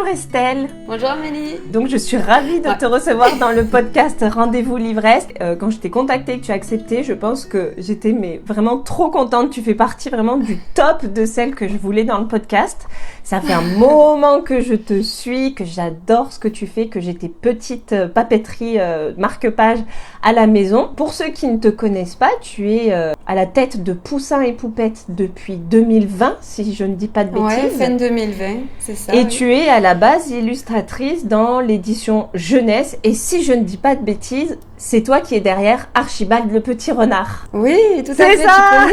Bonjour Estelle. Bonjour Amélie. Donc je suis ravie de te recevoir dans le podcast Rendez-vous Livresse. Quand je t'ai contacté et que tu as accepté, je pense que j'étais vraiment trop contente. Tu fais partie vraiment du top de celles que je voulais dans le podcast. Ça fait un moment que je te suis, que j'adore ce que tu fais, que j'ai tes petites papeteries marque-pages à la maison. Pour ceux qui ne te connaissent pas, tu es à la tête de Poussins et Poupettes depuis 2020, si je ne dis pas de bêtises. Ouais, fin 2020, c'est ça. Et tu es à la base illustratrice dans l'édition jeunesse. Et si je ne dis pas de bêtises, c'est toi qui es derrière Archibald le petit renard. Oui, tout à fait. C'est ça.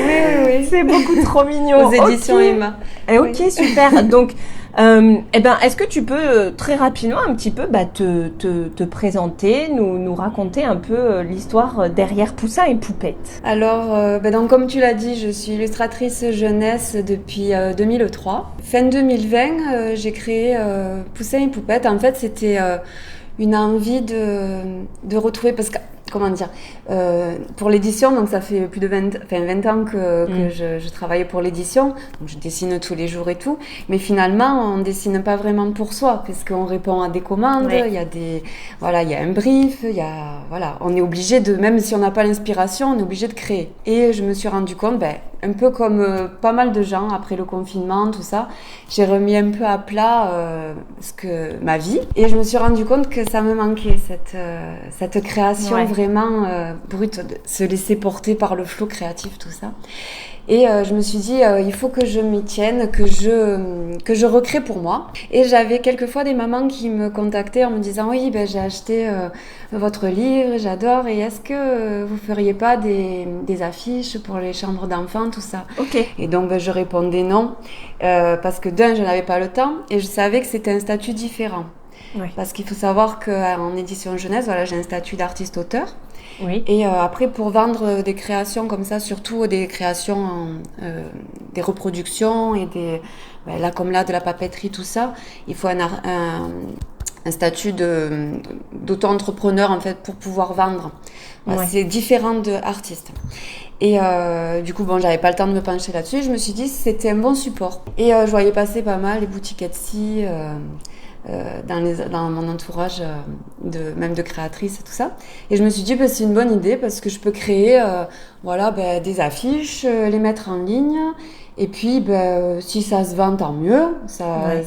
Oui. C'est beaucoup trop mignon. Aux éditions Emma. Ok, super. Donc, est-ce que tu peux très rapidement un petit peu te présenter, nous raconter un peu l'histoire derrière Poussins et Poupettes? Alors, donc, comme tu l'as dit, je suis illustratrice jeunesse depuis 2003. Fin 2020, j'ai créé Poussins et Poupettes. En fait, c'était une envie de retrouver, parce que comment dire, pour l'édition, donc ça fait plus de 20 ans que je travaille pour l'édition, donc je dessine tous les jours et tout, mais finalement on dessine pas vraiment pour soi, parce qu'on répond à des commandes, il y a il y a un brief, on est obligé de, même si on n'a pas l'inspiration, on est obligé de créer. Et je me suis rendu compte, un peu comme pas mal de gens après le confinement, tout ça, j'ai remis un peu à plat ma vie, et je me suis rendu compte que ça me manquait, cette création vraiment brute, de se laisser porter par le flot créatif, tout ça. Et je me suis dit, il faut que je m'y tienne, que je recrée pour moi. Et j'avais quelquefois des mamans qui me contactaient en me disant, oui, j'ai acheté votre livre, j'adore, et est-ce que vous feriez pas des affiches pour les chambres d'enfants, tout ça? Ok. Et donc je répondais non, parce que d'un, je n'avais pas le temps, et je savais que c'était un statut différent. Oui. Parce qu'il faut savoir qu'en édition jeunesse, j'ai un statut d'artiste-auteur. Oui. Et après, pour vendre des créations comme ça, surtout des créations, des reproductions et comme là, de la papeterie, tout ça, il faut un statut d'auto-entrepreneur, en fait, pour pouvoir vendre. C'est différent d'artiste. Et du coup, j'avais pas le temps de me pencher là-dessus. Je me suis dit, c'était un bon support. Et je voyais passer pas mal les boutiques Etsy, dans mon entourage même de créatrices et tout ça, et je me suis dit c'est une bonne idée parce que je peux créer des affiches, les mettre en ligne, et puis si ça se vend, tant mieux, ça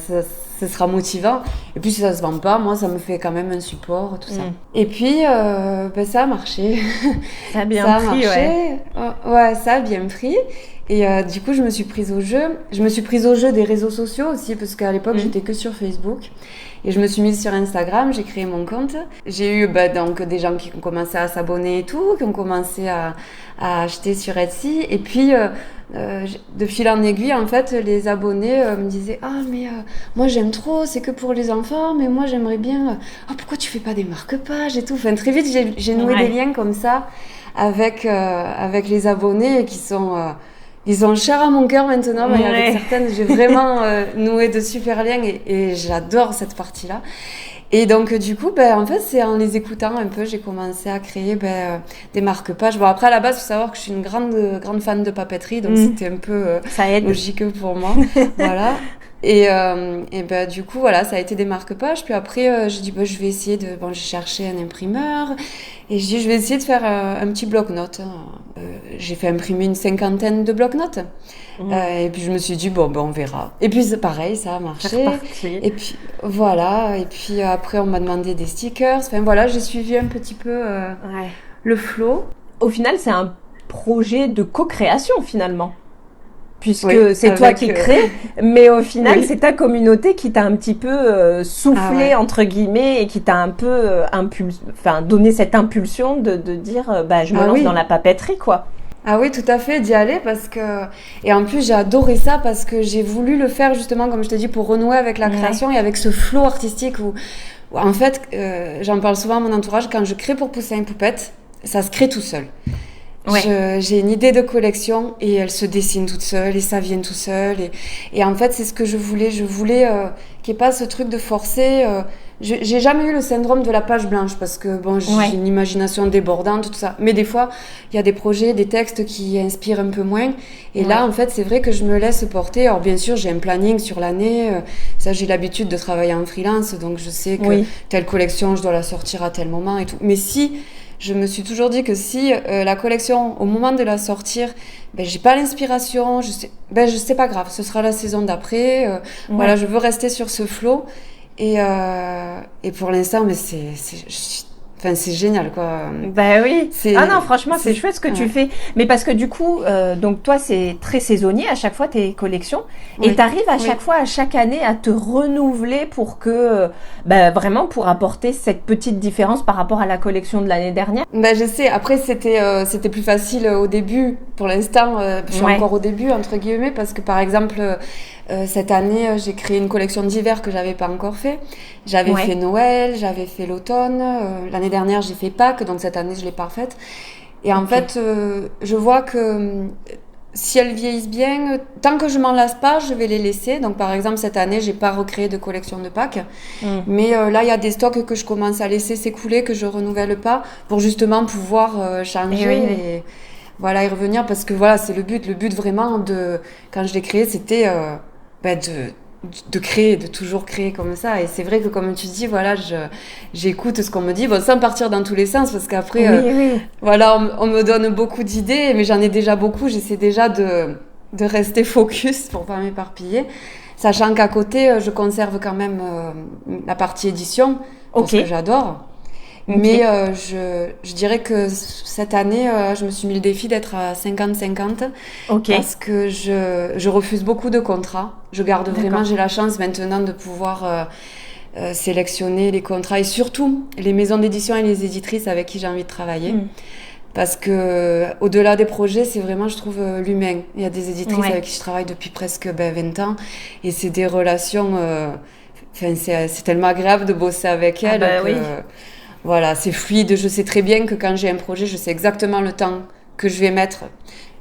sera motivant, et puis si ça se vend pas, moi ça me fait quand même un support, tout ça. Et puis ça a marché. Ça a bien pris. Ça a bien pris. Et du coup, je me suis prise au jeu. Je me suis prise au jeu des réseaux sociaux aussi, parce qu'à l'époque, j'étais que sur Facebook. Et je me suis mise sur Instagram, j'ai créé mon compte. J'ai eu donc des gens qui ont commencé à s'abonner et tout, qui ont commencé à acheter sur Etsy. Et puis, de fil en aiguille, en fait, les abonnés me disaient « Ah, mais moi, j'aime trop, c'est que pour les enfants, mais moi, j'aimerais bien... pourquoi tu fais pas des marque-pages et tout ?» Enfin, très vite, j'ai noué des liens comme ça avec les abonnés qui sont... ils sont chers à mon cœur maintenant, mais avec certaines, j'ai vraiment noué de super liens, et j'adore cette partie-là. Et donc, du coup, en fait, c'est en les écoutant un peu, j'ai commencé à créer des marque-pages. Bon, après, à la base, il faut savoir que je suis une grande fan de papeterie, donc c'était un peu logique pour moi. Voilà. Et du coup, ça a été des marque-pages. Puis après, j'ai dit, je vais essayer j'ai cherché un imprimeur. Et je vais essayer de faire un petit bloc-notes. J'ai fait imprimer une 50aine de bloc-notes. Et puis je me suis dit, on verra. Et puis c'est pareil, ça a marché. Et puis voilà. Et puis après, on m'a demandé des stickers. Enfin j'ai suivi un petit peu le flow. Au final, c'est un projet de co-création finalement. Puisque c'est toi qui crées, mais au final, c'est ta communauté qui t'a un petit peu soufflé, entre guillemets, et qui t'a un peu donné cette impulsion de dire, je me lance dans la papeterie, quoi. Ah oui, tout à fait, d'y aller, parce que... Et en plus, j'ai adoré ça parce que j'ai voulu le faire, justement, comme je t'ai dit, pour renouer avec la création et avec ce flow artistique où en fait, j'en parle souvent à mon entourage, quand je crée pour Poussins et Poupettes, ça se crée tout seul. J'ai une idée de collection et elle se dessine toute seule et ça vient tout seul. Et en fait, c'est ce que je voulais. Je voulais qu'il n'y ait pas ce truc de forcer. j'ai jamais eu le syndrome de la page blanche parce que bon, j'ai une imagination débordante, tout ça. Mais des fois, il y a des projets, des textes qui inspirent un peu moins. Et là, en fait, c'est vrai que je me laisse porter. Alors, bien sûr, j'ai un planning sur l'année. Ça, j'ai l'habitude de travailler en freelance. Donc, je sais que telle collection, je dois la sortir à tel moment et tout. Mais je me suis toujours dit que si la collection, au moment de la sortir, j'ai pas l'inspiration, c'est pas grave, ce sera la saison d'après. Voilà, je veux rester sur ce flow. Et pour l'instant, mais c'est génial, quoi. Bah oui. Ah non, franchement, c'est chouette ce que tu fais. Mais parce que du coup, donc toi, c'est très saisonnier à chaque fois tes collections. Et t'arrives à chaque fois, à chaque année, à te renouveler pour que, vraiment pour apporter cette petite différence par rapport à la collection de l'année dernière. Je sais. Après, c'était plus facile au début. Pour l'instant, je suis encore au début, entre guillemets, parce que par exemple, cette année, j'ai créé une collection d'hiver que j'avais pas encore fait. J'avais fait Noël, j'avais fait l'automne. L'année dernière, j'ai fait Pâques, donc cette année, je l'ai pas faite. Et en fait, je vois que si elles vieillissent bien, tant que je m'en lasse pas, je vais les laisser. Donc par exemple, cette année, j'ai pas recréé de collection de Pâques. Mais là, il y a des stocks que je commence à laisser s'écouler, que je renouvelle pas, pour justement pouvoir changer et voilà, y revenir. Parce que voilà, c'est le but. Le but vraiment, quand je l'ai créé, c'était de créer, de toujours créer comme ça. Et c'est vrai que comme tu dis, voilà, j'écoute ce qu'on me dit, sans partir dans tous les sens, parce qu'après, voilà, on me donne beaucoup d'idées, mais j'en ai déjà beaucoup. J'essaie déjà de rester focus pour pas m'éparpiller, sachant qu'à côté, je conserve quand même la partie édition, parce que j'adore. Mais je dirais que cette année, je me suis mis le défi d'être à 50-50 parce que je refuse beaucoup de contrats. Je garde vraiment, j'ai la chance maintenant de pouvoir sélectionner les contrats et surtout les maisons d'édition et les éditrices avec qui j'ai envie de travailler. Parce que au-delà des projets, c'est vraiment, je trouve, l'humain. Il y a des éditrices avec qui je travaille depuis presque 20 ans et c'est des relations... c'est tellement agréable de bosser avec elles que... Voilà, c'est fluide. Je sais très bien que quand j'ai un projet, je sais exactement le temps que je vais mettre.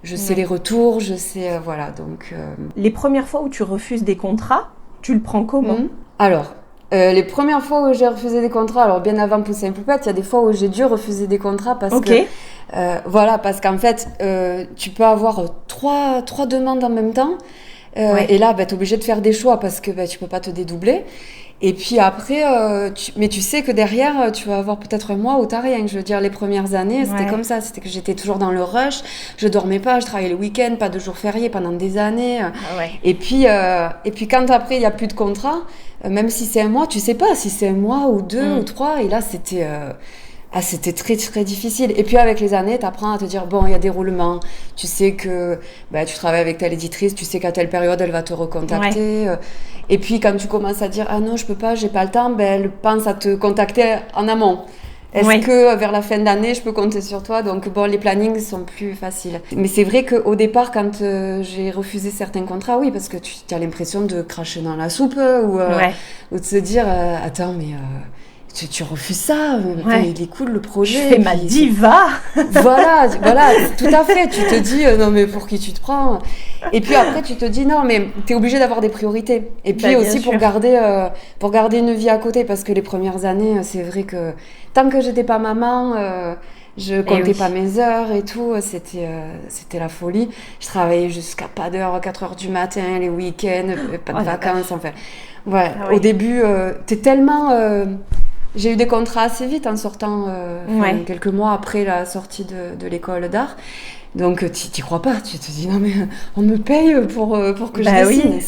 Je sais les retours, je sais... voilà, donc... Les premières fois où tu refuses des contrats, tu le prends comment ? Alors, les premières fois où j'ai refusé des contrats, alors bien avant Poussin Poupette, il y a des fois où j'ai dû refuser des contrats parce que... parce qu'en fait, tu peux avoir trois demandes en même temps. Et là, t'es obligé de faire des choix parce que tu peux pas te dédoubler. Et puis après, mais tu sais que derrière, tu vas avoir peut-être un mois où t'as rien. Je veux dire, les premières années, c'était comme ça. C'était que j'étais toujours dans le rush. Je dormais pas, je travaillais le week-end, pas de jours fériés pendant des années. Et puis quand après, il y a plus de contrat, même si c'est un mois, tu sais pas si c'est un mois ou 2 ou 3. Et là, c'était très très difficile. Et puis avec les années, t'apprends à te dire bon, il y a des roulements. Tu sais que tu travailles avec telle éditrice, tu sais qu'à telle période elle va te recontacter. Et puis quand tu commences à dire ah non, je peux pas, j'ai pas le temps, elle pense à te contacter en amont. Est-ce que vers la fin d'année, je peux compter sur toi ? Donc bon, les plannings sont plus faciles. Mais c'est vrai qu'au départ, quand j'ai refusé certains contrats, oui, parce que tu as l'impression de cracher dans la soupe ou de se dire attends, mais tu refuses ça, il est cool le projet. Je fais ma diva. Voilà, tout à fait. Tu te dis non mais pour qui tu te prends ? Et puis après tu te dis non mais t'es obligé d'avoir des priorités. Et puis aussi pour garder une vie à côté parce que les premières années c'est vrai que tant que j'étais pas maman, je comptais pas mes heures et tout, c'était la folie. Je travaillais jusqu'à pas d'heure, 4h du matin, les week-ends, pas de vacances, enfin. Ouais, au début t'es tellement j'ai eu des contrats assez vite en sortant, quelques mois après la sortie de l'école d'art. Donc, t'y crois pas. Tu te dis, non, mais on me paye pour que je dessine.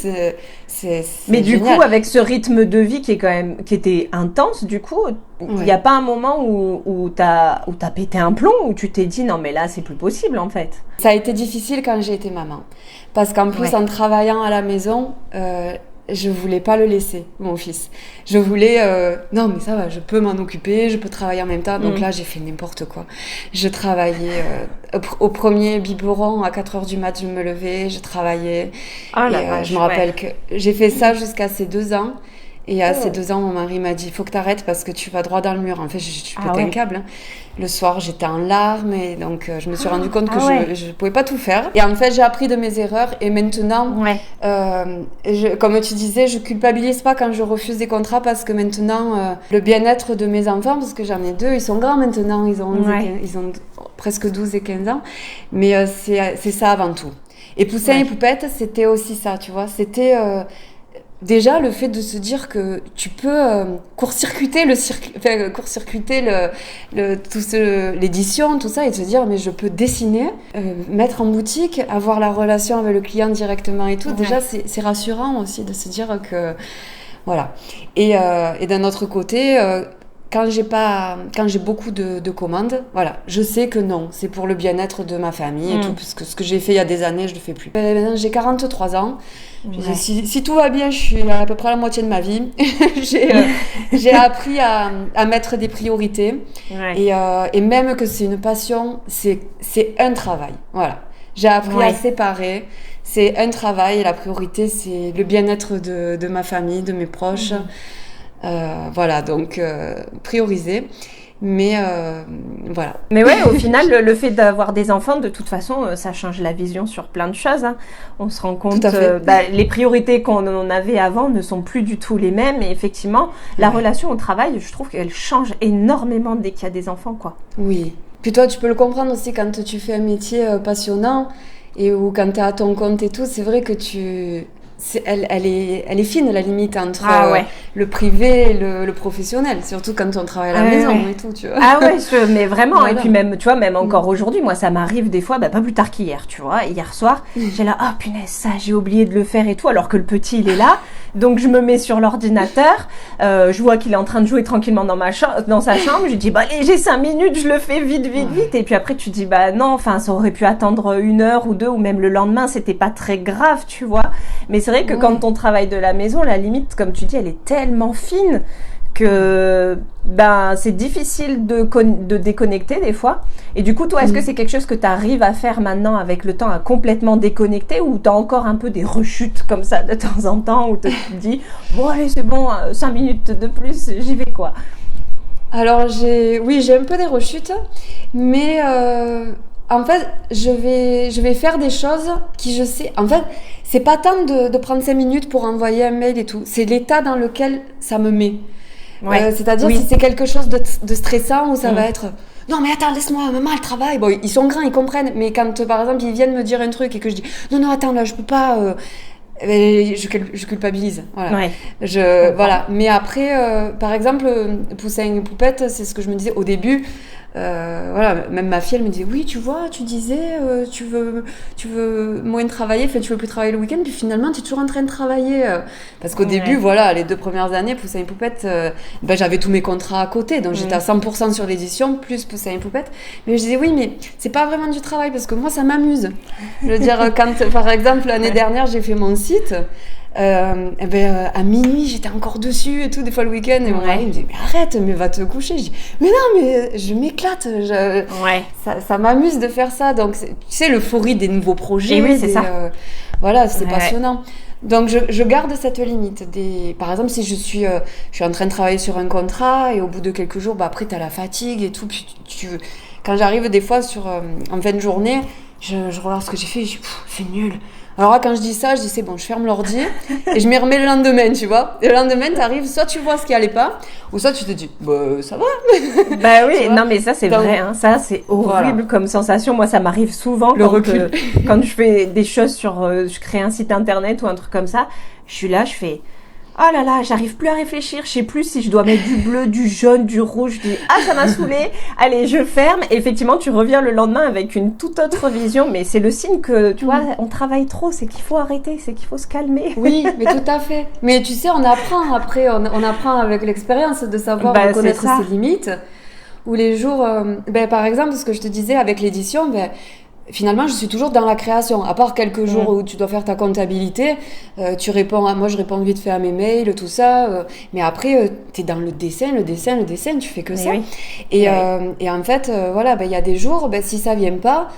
C'est mais du génial. coup, avec ce rythme de vie qui était intense, du coup, il n'y a pas un moment où t'as pété un plomb, où tu t'es dit, non, mais là, c'est plus possible, en fait. Ça a été difficile quand j'ai été maman. Parce qu'en plus, en travaillant à la maison, je voulais pas le laisser, mon fils. Je voulais, non mais ça va, je peux m'en occuper, je peux travailler en même temps. Donc là, j'ai fait n'importe quoi. Je travaillais au premier biberon, à 4h du mat, je me levais, je travaillais. Je me rappelle que j'ai fait ça jusqu'à ses 2 ans. Et à ces 2 ans, mon mari m'a dit, il faut que tu arrêtes parce que tu vas droit dans le mur. En fait, je pétais un câble. Hein. Le soir, j'étais en larmes et donc je me suis rendu compte que je pouvais pas tout faire. Et en fait, j'ai appris de mes erreurs et maintenant, comme tu disais, je culpabilise pas quand je refuse des contrats parce que maintenant, le bien-être de mes enfants, parce que j'en ai 2, ils sont grands maintenant, ils ont presque 12 et 15 ans, mais c'est ça avant tout. Et Poussin et Poupette, c'était aussi ça, tu vois, c'était... Déjà, le fait de se dire que tu peux court-circuiter l'édition, tout ça, et de se dire, mais je peux dessiner, mettre en boutique, avoir la relation avec le client directement et tout. Déjà, c'est rassurant aussi de se dire que... Voilà. Et d'un autre côté... Quand j'ai beaucoup de commandes, voilà, je sais que non, c'est pour le bien-être de ma famille et tout, parce que ce que j'ai fait il y a des années, je le fais plus. Maintenant, j'ai 43 ans. Si tout va bien, je suis à peu près à la moitié de ma vie. J'ai appris à mettre des priorités et même que c'est une passion, c'est un travail. Voilà, j'ai appris à séparer. C'est un travail et la priorité, c'est le bien-être de ma famille, de mes proches. Voilà, donc prioriser. Mais voilà. Mais ouais, au final, le fait d'avoir des enfants, de toute façon, ça change la vision sur plein de choses. Hein. On se rend compte, les priorités qu'on avait avant ne sont plus du tout les mêmes. Et effectivement, la relation au travail, je trouve qu'elle change énormément dès qu'il y a des enfants, quoi. Oui. Puis toi, tu peux le comprendre aussi quand tu fais un métier passionnant ou quand tu es à ton compte et tout. C'est vrai que elle est fine la limite entre le privé et le professionnel, surtout quand on travaille à la maison et tout, tu vois. Ah ouais, mais vraiment, voilà. Et puis même, tu vois, même encore aujourd'hui, moi ça m'arrive des fois, pas plus tard qu'hier, tu vois, hier soir, j'ai là, oh punaise, ça j'ai oublié de le faire et tout, alors que le petit il est là, donc je me mets sur l'ordinateur, je vois qu'il est en train de jouer tranquillement dans sa chambre, je dis, allez, j'ai 5 minutes, je le fais vite, et puis après tu dis, non, enfin ça aurait pu attendre 1 heure ou 2, ou même le lendemain, c'était pas très grave, tu vois, mais c'est vrai que quand on travaille de la maison, la limite, comme tu dis, elle est tellement fine que c'est difficile de déconnecter des fois. Et du coup, toi, est-ce que c'est quelque chose que tu arrives à faire maintenant avec le temps, à complètement déconnecter, ou tu as encore un peu des rechutes comme ça de temps en temps où tu te dis, bon allez, c'est bon, 5 minutes de plus, j'y vais quoi. Alors j'ai un peu des rechutes, mais... En fait, je vais faire des choses qui je sais... En fait, c'est pas tant de prendre 5 minutes pour envoyer un mail et tout. C'est l'état dans lequel ça me met. C'est-à-dire si c'est quelque chose de stressant où ça va être... Non mais attends, laisse-moi, maman elle travaille. Bon, ils sont grands, ils comprennent. Mais quand par exemple ils viennent me dire un truc et que je dis... Non, attends, là je peux pas... je culpabilise. Voilà. Voilà. Mais après, par exemple, Poussin et Poupette, c'est ce que je me disais au début... voilà, même ma fille elle me disait oui, tu vois, tu disais tu veux moins travailler, enfin tu veux plus travailler le week-end, puis finalement tu es toujours en train de travailler parce qu'au début, voilà, les 2 premières années Poussin et Poupette, j'avais tous mes contrats à côté, donc j'étais à 100% sur l'édition plus Poussin et Poupette, mais je disais oui, mais c'est pas vraiment du travail parce que moi ça m'amuse. Je veux dire, quand par exemple l'année dernière j'ai fait mon site, à minuit j'étais encore dessus et tout, des fois le week-end, et mon mari me dit mais arrête, mais va te coucher. Je dis mais non, mais je m'éclate, ça m'amuse de faire ça, donc tu sais, l'euphorie des nouveaux projets, c'est ça. Voilà, c'est passionnant. Donc je garde cette limite. Par exemple, si je suis en train de travailler sur un contrat et au bout de quelques jours, après t'as la fatigue et tout, puis quand j'arrive des fois en fin de journée, je regarde ce que j'ai fait et je dis c'est nul. Alors là, quand je dis ça, je dis c'est bon, je ferme l'ordi et je m'y remets le lendemain, tu vois. Et le lendemain, t'arrives, soit tu vois ce qui allait pas, ou soit tu te dis, ça va. Oui, non, mais ça, c'est vrai, hein. Ça, c'est horrible comme sensation. Moi, ça m'arrive souvent quand je fais des choses je crée un site internet ou un truc comme ça. Je suis là, je fais, oh là là, j'arrive plus à réfléchir, je sais plus si je dois mettre du bleu, du jaune, du rouge, je dis ça m'a saoulé, allez je ferme, et effectivement tu reviens le lendemain avec une toute autre vision, mais c'est le signe que tu vois, on travaille trop, c'est qu'il faut arrêter, c'est qu'il faut se calmer. Oui, mais tout à fait, mais tu sais, on apprend après, on apprend avec l'expérience de savoir reconnaître ses limites, ou les jours, par exemple, ce que je te disais avec l'édition, finalement, je suis toujours dans la création. À part quelques jours où tu dois faire ta comptabilité, moi je réponds vite fait à mes mails, tout ça. Mais après, t'es dans le dessin, tu fais que ça. Oui. Et en fait, voilà, y a des jours, si ça vient pas,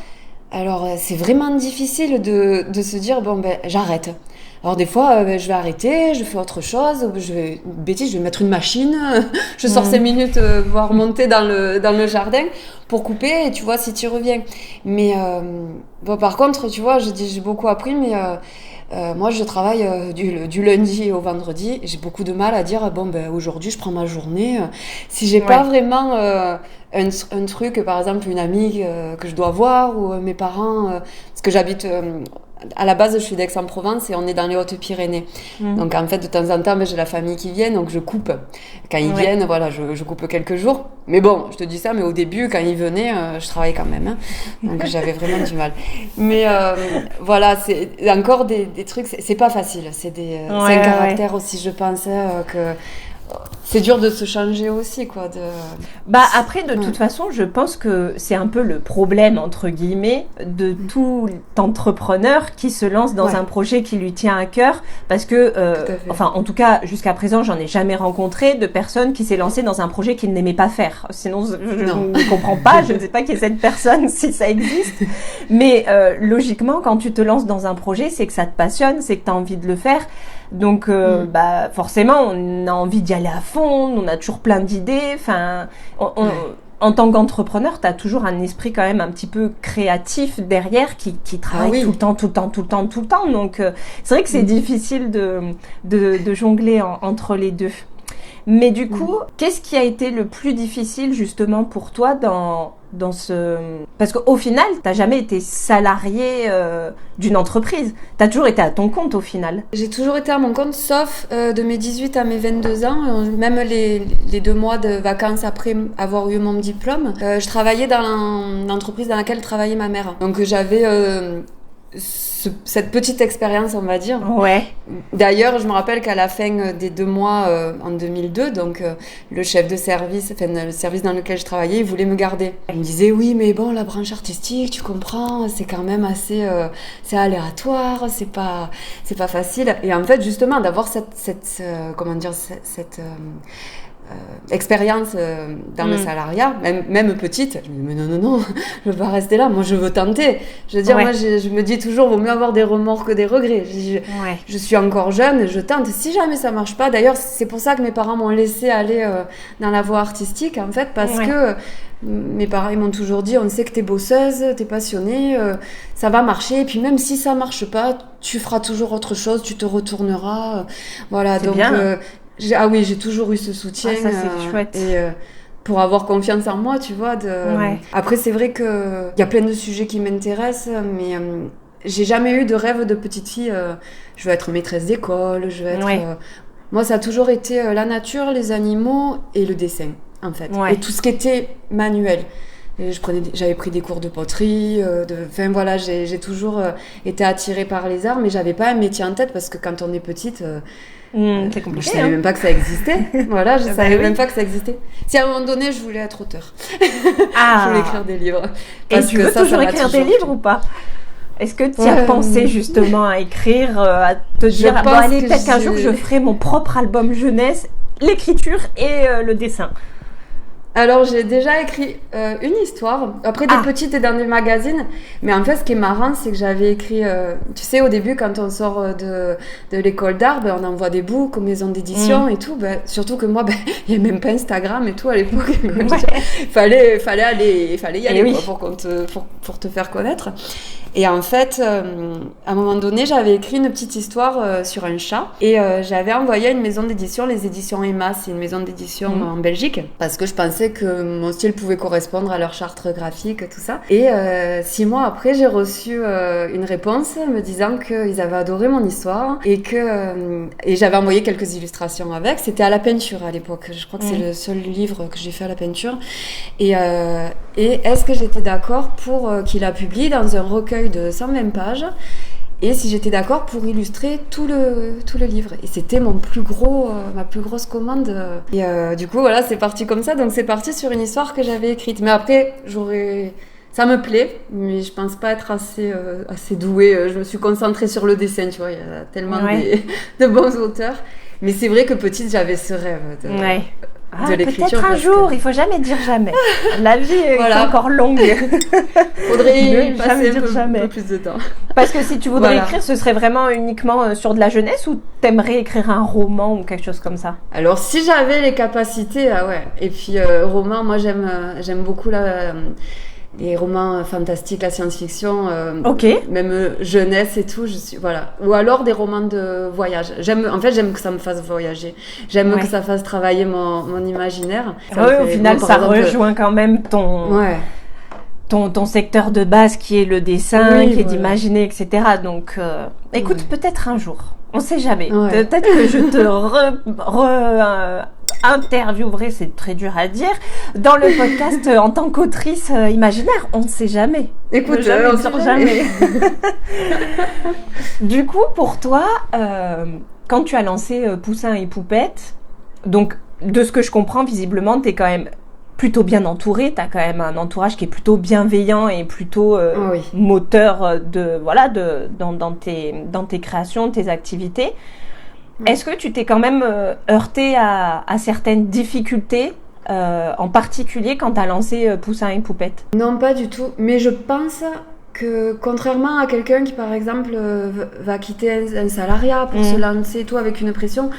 Alors, c'est vraiment difficile de se dire, bon, ben, j'arrête. Alors, des fois, je vais arrêter, je fais autre chose, je vais mettre une machine, je sors 5 minutes, voir monter dans le jardin pour couper, et tu vois, si tu reviens. Mais, bon, par contre, tu vois, j'ai beaucoup appris, mais moi, je travaille du lundi au vendredi, et j'ai beaucoup de mal à dire, bon, ben, aujourd'hui, je prends ma journée. Si j'ai pas vraiment un truc, par exemple, une amie que je dois voir, ou mes parents, parce que j'habite... à la base, je suis d'Aix-en-Provence et on est dans les Hautes-Pyrénées. Donc, en fait, de temps en temps, j'ai la famille qui vient, donc je coupe. Quand ils viennent, voilà, je coupe quelques jours. Mais bon, je te dis ça, mais au début, quand ils venaient, je travaillais quand même. Hein. Donc, j'avais vraiment du mal. Mais voilà, c'est encore des trucs, c'est pas facile. C'est un caractère aussi, je pense, que... C'est dur de se changer aussi, quoi. Bah après, de toute façon, je pense que c'est un peu le problème, entre guillemets, de tout entrepreneur qui se lance dans un projet qui lui tient à cœur. Parce que, enfin, en tout cas, jusqu'à présent, j'en ai jamais rencontré de personne qui s'est lancée dans un projet qu'il n'aimait pas faire. Sinon, je ne comprends pas, je ne sais pas qui est cette personne, si ça existe. Mais logiquement, quand tu te lances dans un projet, c'est que ça te passionne, c'est que tu as envie de le faire. Donc, bah, forcément, on a envie d'y aller à fond, on a toujours plein d'idées. Enfin, en tant qu'entrepreneur, tu as toujours un esprit quand même un petit peu créatif derrière qui travaille tout le temps. Donc, c'est vrai que c'est difficile de jongler entre les deux. Mais du coup, qu'est-ce qui a été le plus difficile justement pour toi dans ce... Parce qu'au final, t'as jamais été salarié d'une entreprise. T'as toujours été à ton compte au final. J'ai toujours été à mon compte, sauf de mes 18 à mes 22 ans, même les 2 mois de vacances après avoir eu mon diplôme. Je travaillais dans l'entreprise dans laquelle travaillait ma mère. Donc j'avais... cette petite expérience, on va dire. Ouais. D'ailleurs, je me rappelle qu'à la fin des 2 mois en 2002, donc le chef de service, enfin le service dans lequel je travaillais, il voulait me garder. Il me disait oui, mais bon, la branche artistique, tu comprends, c'est quand même assez, c'est aléatoire, c'est pas facile. Et en fait, justement, d'avoir cette expérience dans le salariat, même petite, je me dis mais non, je veux pas rester là, moi je veux tenter. Je veux dire, moi je me dis toujours, vaut mieux avoir des remords que des regrets. Je suis encore jeune, je tente. Si jamais ça marche pas, d'ailleurs c'est pour ça que mes parents m'ont laissé aller dans la voie artistique, en fait, parce que mes parents ils m'ont toujours dit, on sait que t'es bosseuse, t'es passionnée, ça va marcher, et puis même si ça marche pas, tu feras toujours autre chose, tu te retourneras, voilà. C'est donc bien. j'ai toujours eu ce soutien. Ça, c'est chouette. Et pour avoir confiance en moi, tu vois. Après, c'est vrai qu'il y a plein de sujets qui m'intéressent, mais j'ai jamais eu de rêve de petite fille. Je veux être maîtresse d'école, je veux être... moi, ça a toujours été la nature, les animaux et le dessin, en fait. Et tout ce qui était manuel. Et j'avais pris des cours de poterie, enfin voilà, j'ai toujours été attirée par les arts, mais j'avais pas un métier en tête parce que quand on est petite... c'est compliqué. Je savais même pas que ça existait. Voilà, je savais même pas que ça existait. Si à un moment donné, je voulais être auteur. Je voulais écrire des livres. Et tu veux toujours écrire des livres ou pas? Est-ce que tu as pensé justement à écrire, à te dire, bon allez, peut-être qu'un jour je ferai mon propre album jeunesse, l'écriture et le dessin? Alors, j'ai déjà écrit une histoire, après des petites et dans des magazines, mais en fait, ce qui est marrant, c'est que j'avais écrit, tu sais, au début, quand on sort de l'école d'art, on envoie des books aux maisons d'édition et tout, surtout que moi, il n'y avait même pas Instagram et tout à l'époque, il fallait y aller quoi, pour te faire connaître. Et en fait, à un moment donné, j'avais écrit une petite histoire sur un chat et j'avais envoyé à une maison d'édition, les éditions Emma, c'est une maison d'édition en Belgique, parce que je pensais que mon style pouvait correspondre à leur charte graphique, tout ça. Et 6 mois après, j'ai reçu une réponse me disant qu'ils avaient adoré mon histoire et j'avais envoyé quelques illustrations avec. C'était à la peinture à l'époque. Je crois que c'est le seul livre que j'ai fait à la peinture. Et est-ce que j'étais d'accord pour qu'il la publie dans un recueil de 120 pages et si j'étais d'accord pour illustrer tout le livre. Et c'était ma plus grosse commande. Et du coup, voilà, c'est parti comme ça. Donc, c'est parti sur une histoire que j'avais écrite. Mais après, ça me plaît, mais je pense pas être assez douée. Je me suis concentrée sur le dessin, tu vois. Il y a tellement de bons auteurs. Mais c'est vrai que petite, j'avais ce rêve de l'écriture. Peut-être un jour, il faut jamais dire jamais. La vie est encore longue. Faudrait y passer un peu plus de temps. Parce que si tu voudrais écrire, ce serait vraiment uniquement sur de la jeunesse ou t'aimerais écrire un roman ou quelque chose comme ça? Alors, si j'avais les capacités, ouais. Et puis, roman, moi, j'aime beaucoup les romans fantastiques, la science-fiction, même jeunesse et tout, voilà. Ou alors des romans de voyage. J'aime que ça me fasse voyager. J'aime que ça fasse travailler mon imaginaire. Au final, ça rejoint quand même ton secteur de base qui est le dessin, qui est d'imaginer, etc. Donc, écoute, peut-être un jour. On sait jamais. Ouais. Peut-être que je te interviewerai, c'est très dur à dire, dans le podcast en tant qu'autrice imaginaire. On ne sait jamais. Écoute, on ne sait jamais. Du coup, pour toi, quand tu as lancé Poussin et Poupette, donc de ce que je comprends, visiblement, t'es quand même plutôt bien entourée, t'as quand même un entourage qui est plutôt bienveillant et plutôt moteur dans tes créations, tes activités. Est-ce que tu t'es quand même heurtée à certaines difficultés, en particulier quand tu as lancé Poussin et Poupette? Non, pas du tout. Mais je pense que contrairement à quelqu'un qui, par exemple, va quitter un salariat pour se lancer tout avec une pression,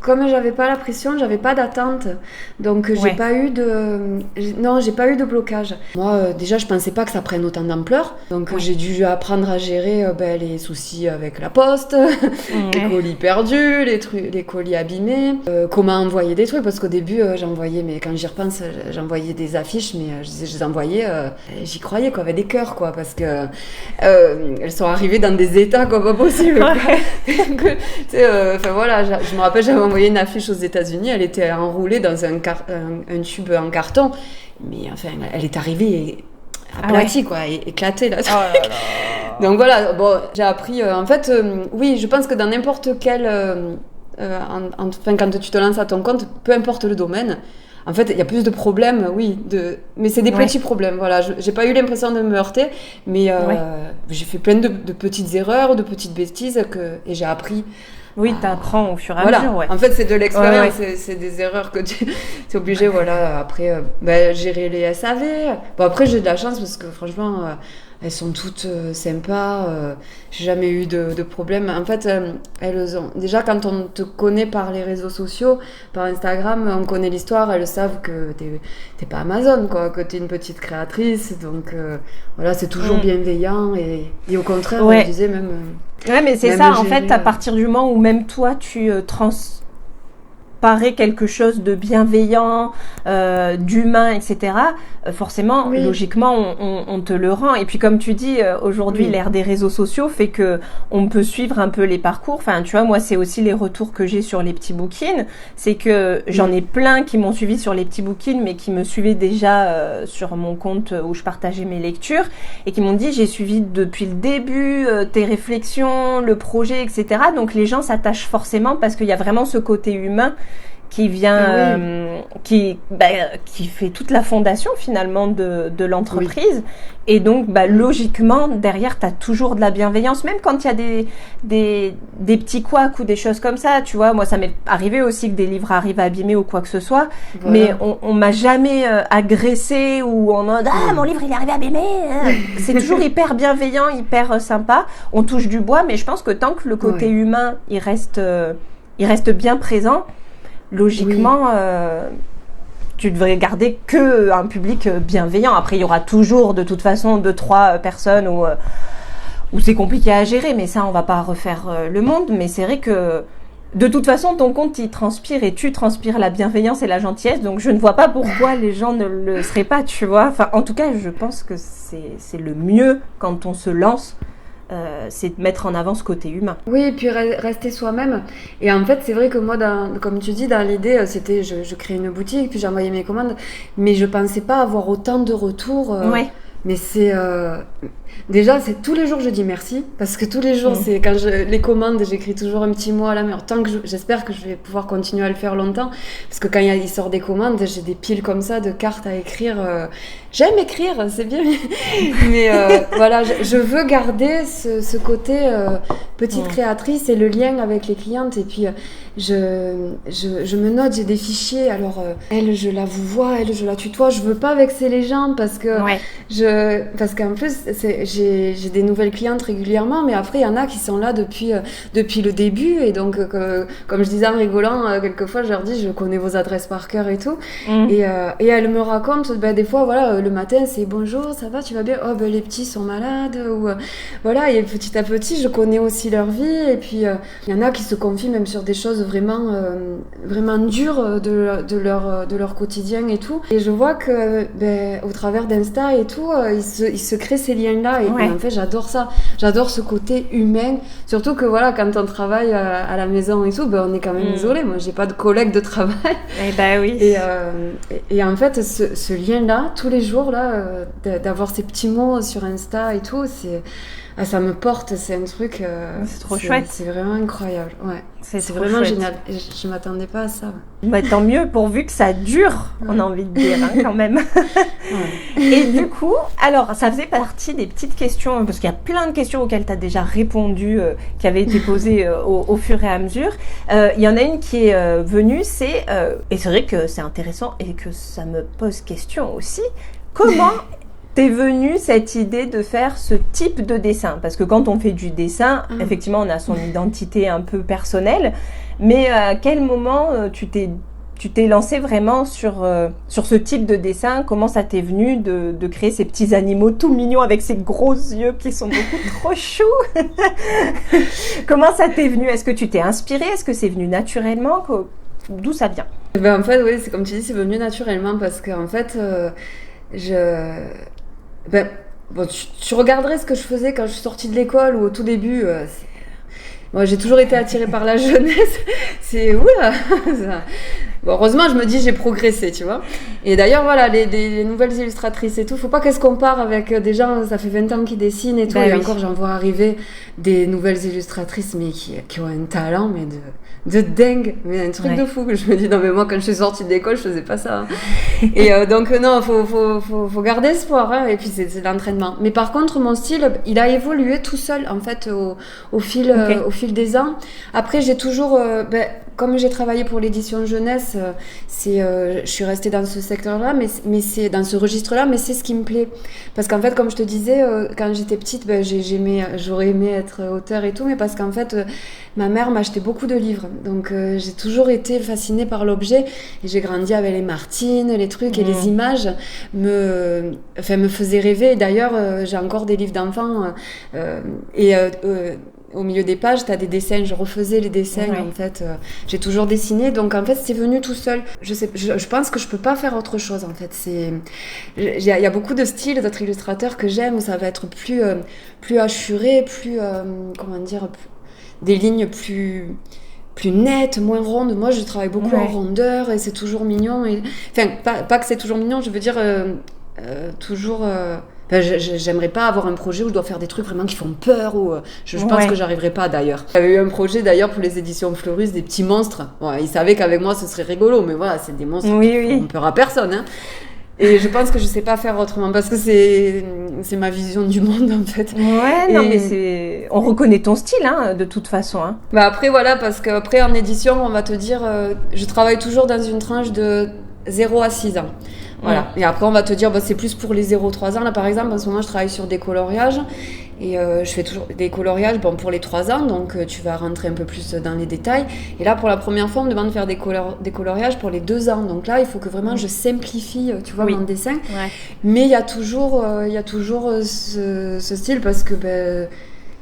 comme j'avais pas la pression, j'avais pas d'attente, donc j'ai pas eu de blocage. Moi, déjà, je pensais pas que ça prenne autant d'ampleur, donc j'ai dû apprendre à gérer les soucis avec la poste, les colis perdus, les colis abîmés, comment envoyer des trucs, parce qu'au début, j'envoyais, mais quand j'y repense, j'envoyais des affiches, mais je les envoyais, j'y croyais, quoi, avec des cœurs, quoi, parce que elles sont arrivées dans des états, quoi, pas possible. Enfin voilà, je me rappelle, j'avais envoyé une affiche aux États-Unis, elle était enroulée dans un tube en carton, mais enfin, elle est arrivée aplatie, quoi, éclatée là. Donc voilà, bon, j'ai appris. En fait, oui, je pense que dans n'importe quel, quand tu te lances à ton compte, peu importe le domaine. En fait, il y a plus de problèmes, mais c'est des petits problèmes. Voilà, j'ai pas eu l'impression de me heurter, mais j'ai fait plein de petites erreurs, de petites bêtises et j'ai appris. Oui, t'apprends au fur et à mesure, En fait, c'est de l'expérience, c'est des erreurs que tu es obligé, après, gérer les SAV. Bon, après, j'ai de la chance parce que franchement, elles sont toutes sympas, j'ai jamais eu de problème. En fait, elles ont... Déjà, quand on te connaît par les réseaux sociaux, par Instagram, on connaît l'histoire, elles savent que t'es pas Amazon, quoi, que t'es une petite créatrice, donc voilà, c'est toujours bienveillant et au contraire, je disais même... Ouais, mais c'est ça, en fait, à partir du moment où même toi, tu transparais quelque chose de bienveillant, d'humain, etc., forcément, logiquement, on te le rend. Et puis, comme tu dis, aujourd'hui, l'ère des réseaux sociaux fait que on peut suivre un peu les parcours. Enfin, tu vois, moi, c'est aussi les retours que j'ai sur les petits bouquins. C'est que j'en ai plein qui m'ont suivi sur les petits bouquins, mais qui me suivaient déjà sur mon compte où je partageais mes lectures et qui m'ont dit, j'ai suivi depuis le début tes réflexions, le projet, etc. Donc, les gens s'attachent forcément parce qu'il y a vraiment ce côté humain qui vient, qui fait toute la fondation finalement de l'entreprise. Et donc, logiquement, derrière, t'as toujours de la bienveillance, même quand il y a des petits couacs ou des choses comme ça, tu vois. Moi, ça m'est arrivé aussi que des livres arrivent abîmés ou quoi que ce soit, mais on m'a jamais agressé ou on a mon livre il est arrivé abîmé. C'est toujours hyper bienveillant, hyper sympa. On touche du bois, mais je pense que tant que le côté humain, il reste bien présent, logiquement, tu devrais garder que un public bienveillant. Après, il y aura toujours, de toute façon, 2-3 personnes où c'est compliqué à gérer, mais ça, on va pas refaire le monde. Mais c'est vrai que, de toute façon, ton compte, il transpire et tu transpires la bienveillance et la gentillesse. Donc, je ne vois pas pourquoi les gens ne le seraient pas, tu vois. Enfin, en tout cas, je pense que c'est le mieux quand on se lance. C'est de mettre en avant ce côté humain. Oui, et puis rester soi-même. Et en fait, c'est vrai que moi, comme tu dis, dans l'idée, c'était je créais une boutique, puis j'envoyais mes commandes, mais je pensais pas avoir autant de retours. Mais c'est... Déjà, c'est tous les jours je dis merci, parce que tous les jours, c'est quand les commandes, j'écris toujours un petit mot à la main. Tant que j'espère que je vais pouvoir continuer à le faire longtemps, parce que quand il sort des commandes, j'ai des piles comme ça de cartes à écrire. j'aime écrire, c'est bien. Mais voilà, je veux garder ce côté petite créatrice et le lien avec les clientes. Et puis, je me note, j'ai des fichiers. Alors, elle, je la vous vois, elle, je la tutoie. Je veux pas vexer les gens parce que parce qu'en plus, j'ai des nouvelles clientes régulièrement. Mais après, il y en a qui sont là depuis le début. Et donc, comme je disais en rigolant, quelquefois, je leur dis, je connais vos adresses par cœur et tout. Et elles me racontent, des fois, voilà, le matin, c'est bonjour, ça va, tu vas bien? Oh, les petits sont malades. Ou, voilà, et petit à petit, je connais aussi leur vie. Et puis, il y en a qui se confient même sur des choses vraiment dures de leur quotidien et tout. Et je vois que, au travers d'Insta et tout, ils se créent ces liens-là. Et en fait, j'adore ça. J'adore ce côté humain. Surtout que, voilà, quand on travaille à la maison et tout, on est quand même isolé. Moi, j'ai pas de collègues de travail. Oui. Et en fait, ce lien-là, tous les jours, là, d'avoir ces petits mots sur Insta et tout, ça me porte, c'est un truc... c'est trop chouette. C'est vraiment incroyable, ouais. C'est vraiment chouette. Génial. Je m'attendais pas à ça. Tant mieux, pourvu que ça dure, on a envie de dire, quand même. Et du coup, alors, ça faisait partie des petites questions, parce qu'il y a plein de questions auxquelles tu as déjà répondu, qui avaient été posées au fur et à mesure. Il y en a une qui est venue, et c'est vrai que c'est intéressant et que ça me pose question aussi, comment... T'es venue cette idée de faire ce type de dessin? Parce que quand on fait du dessin, effectivement, on a son identité un peu personnelle. Mais à quel moment tu t'es lancée vraiment sur ce type de dessin? Comment ça t'est venu de créer ces petits animaux tout mignons avec ces gros yeux qui sont beaucoup trop choux? Comment ça t'est venu? Est-ce que tu t'es inspirée? Est-ce que c'est venu naturellement? D'où ça vient? En fait, oui, c'est comme tu dis, c'est venu naturellement parce qu'en fait, tu regarderais ce que je faisais quand je suis sortie de l'école ou au tout début. Moi, j'ai toujours été attirée par la jeunesse. C'est oula. Heureusement, je me dis j'ai progressé, tu vois. Et d'ailleurs, voilà, les nouvelles illustratrices et tout, faut pas qu'elles se comparent avec des gens, ça fait 20 ans qu'ils dessinent et tout. Et encore, j'en vois arriver des nouvelles illustratrices, mais qui ont un talent, mais de dingue, mais un truc de fou. Je me dis non, mais moi, quand je suis sortie de l'école, je faisais pas ça. Hein. Et donc non, faut garder espoir. Hein, et puis c'est l'entraînement. Mais par contre, mon style, il a évolué tout seul en fait au fil des ans. Après, j'ai toujours, comme j'ai travaillé pour l'édition jeunesse, je suis restée dans ce secteur-là, mais c'est dans ce registre-là, mais c'est ce qui me plaît. Parce qu'en fait, comme je te disais, quand j'étais petite, j'aurais aimé être auteure et tout, mais parce qu'en fait, ma mère m'achetait beaucoup de livres. Donc, j'ai toujours été fascinée par l'objet. Et j'ai grandi avec les Martine, les trucs, et les images me faisaient rêver. Et d'ailleurs, j'ai encore des livres d'enfants. Au milieu des pages, tu as des dessins, je refaisais les dessins, en fait. J'ai toujours dessiné, donc en fait, c'est venu tout seul. Je pense que je peux pas faire autre chose, en fait. Il y a beaucoup de styles d'autres illustrateurs que j'aime, où ça va être plus hachuré, des lignes plus nettes, moins rondes. Moi, je travaille beaucoup en rondeur, et c'est toujours mignon. Enfin, pas que c'est toujours mignon, je veux dire, toujours... j'aimerais pas avoir un projet où je dois faire des trucs vraiment qui font peur ou je pense que j'arriverai pas d'ailleurs. J'avais eu un projet d'ailleurs pour les éditions Fleurus, des petits monstres. Ils savaient qu'avec moi ce serait rigolo, mais voilà, c'est des monstres qui font peur à personne. Hein. Et je pense que je sais pas faire autrement parce que c'est ma vision du monde en fait. Mais on reconnaît ton style hein, de toute façon. Hein. Après voilà, parce qu'après en édition on va te dire, je travaille toujours dans une tranche de 0 à 6 ans. Voilà. Et après, on va te dire, c'est plus pour les 0-3 ans. Là, par exemple, en ce moment, je travaille sur des coloriages. Et je fais toujours des coloriages pour les 3 ans. Donc, tu vas rentrer un peu plus dans les détails. Et là, pour la première fois, on me demande de faire des coloriages pour les 2 ans. Donc là, il faut que vraiment je simplifie, tu vois, mon dessin. Ouais. Mais il y a toujours ce style parce que...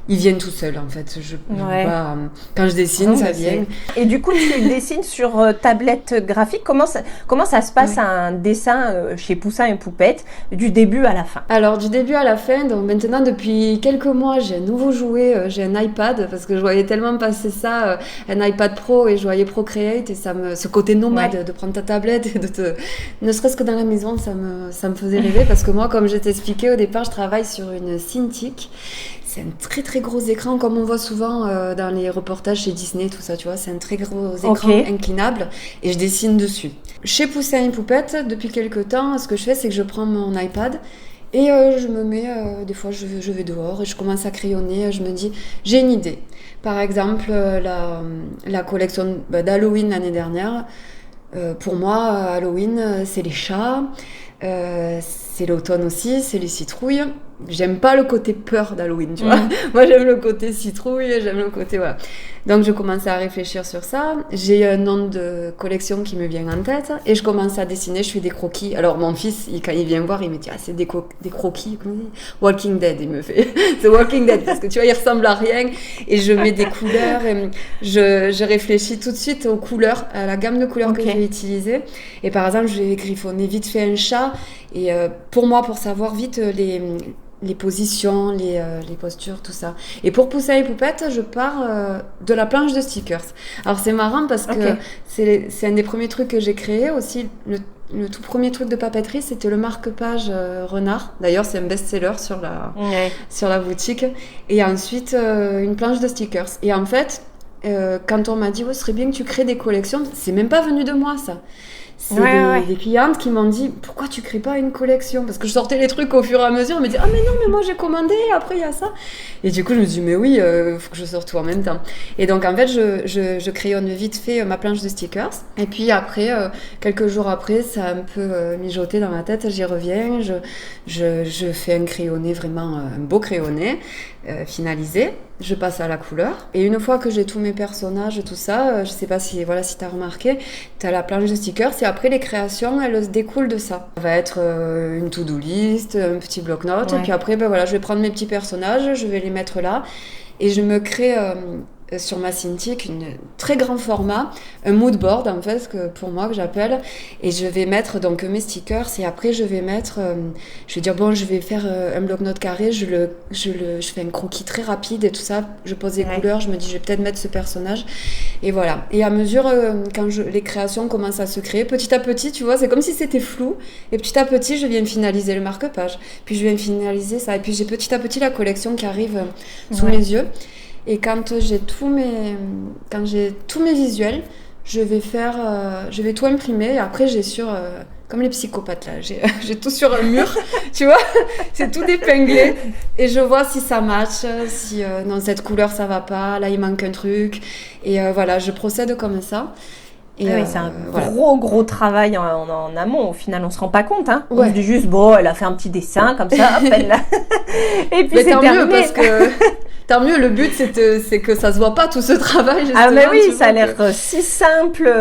ils viennent tout seuls en fait. Quand je dessine, ça vient. Et du coup, tu dessines sur tablette graphique. Comment ça se passe un dessin chez Poussin et Poupette du début à la fin? Alors du début à la fin, donc maintenant depuis quelques mois, j'ai un nouveau jouet, j'ai un iPad parce que je voyais tellement passer ça, un iPad Pro et je voyais Procreate et ce côté nomade de prendre ta tablette et ne serait-ce que dans la maison, ça me faisait rêver parce que moi, comme je t'expliquais au départ, je travaille sur une Cintiq. c'est un très très gros écran, comme on voit souvent dans les reportages chez Disney, tout ça, tu vois. C'est un très gros écran inclinable et je dessine dessus. Chez Poussin et Poupette, depuis quelques temps, ce que je fais, c'est que je prends mon iPad et je me mets, des fois je vais dehors et je commence à crayonner, je me dis, j'ai une idée. Par exemple, la collection d'Halloween l'année dernière, pour moi, Halloween, c'est les chats, c'est l'automne aussi, c'est les citrouilles. J'aime pas le côté peur d'Halloween, tu vois. Moi, j'aime le côté citrouille, j'aime le côté... Voilà. Donc, je commençais à réfléchir sur ça. J'ai un nom de collection qui me vient en tête et je commence à dessiner, je fais des croquis. Alors, mon fils, quand il vient voir, il me dit « Ah, c'est des croquis, comment on dit Walking Dead », il me fait. C'est Walking Dead, parce que tu vois, il ressemble à rien. Et je mets des couleurs et je réfléchis tout de suite aux couleurs, à la gamme de couleurs que je vais utiliser. Et par exemple, je vais griffonner vite fait un chat. Et pour moi, pour savoir vite les positions, les postures, tout ça. Et pour Poussin et Poupette, je pars de la planche de stickers. Alors c'est marrant parce que c'est un des premiers trucs que j'ai créé aussi. Le tout premier truc de papeterie, c'était le marque-page Renard. D'ailleurs, c'est un best-seller sur la boutique. Et ensuite, une planche de stickers. Et en fait, quand on m'a dit, ce serait bien que tu crées des collections, c'est même pas venu de moi, ça. C'est des clientes qui m'ont dit pourquoi tu crées pas une collection, parce que je sortais les trucs au fur et à mesure, elles me disaient mais non, mais moi j'ai commandé, après il y a ça, et du coup je me suis dit mais oui, faut que je sorte tout en même temps. Et donc en fait je crayonne vite fait ma planche de stickers, et puis après quelques jours après, ça a un peu mijoté dans ma tête, j'y reviens, je fais un crayonné, vraiment un beau crayonné finalisé. Je passe à la couleur. Et une fois que j'ai tous mes personnages, tout ça, je sais pas si t'as remarqué, t'as la planche de stickers et après les créations, elles se découlent de ça. Ça va être une to-do list, un petit bloc-notes. Et puis après, je vais prendre mes petits personnages, je vais les mettre là. Et je me crée sur ma Cintiq un très grand format, un mood board en fait, pour moi que j'appelle, et je vais mettre donc mes stickers et après je vais mettre, je vais dire je vais faire un bloc-notes carré, je fais un croquis très rapide et tout ça, je pose des couleurs, je me dis je vais peut-être mettre ce personnage et voilà. Et à mesure quand les créations commencent à se créer, petit à petit, tu vois, c'est comme si c'était flou et petit à petit je viens finaliser le marque-page, puis je viens finaliser ça et puis j'ai petit à petit la collection qui arrive sous mes yeux. Et quand j'ai tous mes visuels, je vais tout imprimer. Et après, j'ai comme les psychopathes là, j'ai tout sur un mur, tu vois, c'est tout dépinglé. Et je vois si ça match, si non, cette couleur ça va pas, là il manque un truc. Et voilà, je procède comme ça. Et c'est un gros travail en amont. Au final, on se rend pas compte. Hein. Ouais. On se dit juste, elle a fait un petit dessin comme ça, hop, elle l'a. Et puis mais c'est tant terminé. Mieux parce que tant mieux. Le but c'est que ça se voit pas tout ce travail. Justement, ah mais oui, ça a l'air si simple,